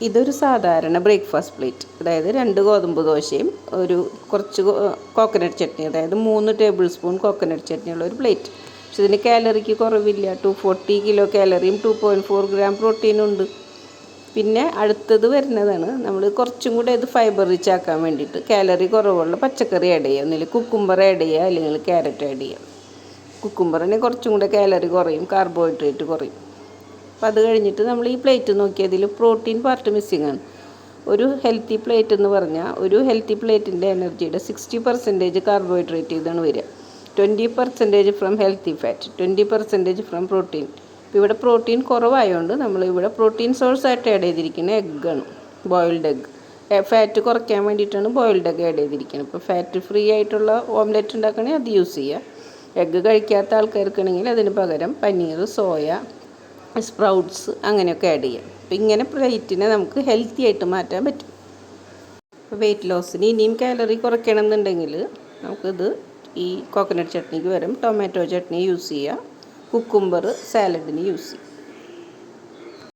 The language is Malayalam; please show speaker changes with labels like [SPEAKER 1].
[SPEAKER 1] ഇതൊരു സാധാരണ ബ്രേക്ക്ഫാസ്റ്റ് പ്ലേറ്റ്, അതായത് 2 ഗോതമ്പ് ദോശയും കുറച്ച് കോക്കനട്ട് ചട്നി, അതായത് 3 ടേബിൾ സ്പൂൺ കോക്കനട്ട് ചട്നിയുള്ള ഒരു പ്ലേറ്റ്. പക്ഷെ ഇതിന് കാലറിക്ക് കുറവില്ല. 240 കിലോ കാലറിയും 2.4 ഗ്രാം പ്രോട്ടീനും ഉണ്ട്. പിന്നെ അടുത്തത് വരുന്നതാണ്, നമ്മൾ കുറച്ചും കൂടെ ഇത് ഫൈബർ റിച്ച് ആക്കാൻ വേണ്ടിയിട്ട് കാലറി കുറവുള്ള പച്ചക്കറി ആഡ് ചെയ്യുക. ഒന്നിൽ കുക്കുംബർ ആഡ് ചെയ്യുക, അല്ലെങ്കിൽ ക്യാരറ്റ് ആഡ് ചെയ്യുക. കുക്കുംബറിന് കുറച്ചും കൂടെ കാലറി കുറയും, കാർബോഹൈഡ്രേറ്റ് കുറയും. അപ്പം അത് കഴിഞ്ഞിട്ട് നമ്മൾ ഈ പ്ലേറ്റ് നോക്കിയതിൽ പ്രോട്ടീൻ പാർട്ട് മിസ്സിംഗ് ആണ്. ഒരു ഹെൽത്തി പ്ലേറ്റ് എന്ന് പറഞ്ഞാൽ ഒരു ഹെൽത്തി പ്ലേറ്റിൻ്റെ എനർജിയുടെ 60% കാർബോഹൈഡ്രേറ്റ് ഇതാണ് വരിക. 20% from healthy fat, 20% from protein. ഇപ്പോൾ ഇവിടെ പ്രോട്ടീൻ കുറവായതുകൊണ്ട് നമ്മളിവിടെ പ്രോട്ടീൻ സോഴ്സ് ആയിട്ട് ആഡ് ചെയ്തിരിക്കുന്നത് എഗ്ഗാണ്, ബോയിൽഡ് എഗ്ഗ്. ഫാറ്റ് കുറയ്ക്കാൻ വേണ്ടിയിട്ടാണ് ബോയിൽഡ് എഗ്ഗ് ആഡ് ചെയ്തിരിക്കുന്നത്. ഇപ്പോൾ ഫാറ്റ് ഫ്രീ ആയിട്ടുള്ള ഓംലെറ്റ് ഉണ്ടാക്കണമെങ്കിൽ അത് യൂസ് ചെയ്യുക. എഗ്ഗ് കഴിക്കാത്ത ആൾക്കാർക്കാണെങ്കിൽ അതിന് പകരം പനീർ, സോയ, സ്പ്രൗട്ട്സ് അങ്ങനെയൊക്കെ ആഡ് ചെയ്യാം. അപ്പോൾ ഇങ്ങനെ പ്ലേറ്റിനെ നമുക്ക് ഹെൽത്തി ആയിട്ട് മാറ്റാൻ പറ്റും. അപ്പോൾ വെയിറ്റ് ലോസിന് ഇനിയും കാലറി കുറയ്ക്കണം എന്നുണ്ടെങ്കിൽ നമുക്കിത് ഈ കോക്കനട്ട് ചട്നിക്ക് പകരം ടൊമാറ്റോ ചട്നി യൂസ് ചെയ്യുക, കുക്കുംബർ സാലഡിന് യൂസ് ചെയ്യുക.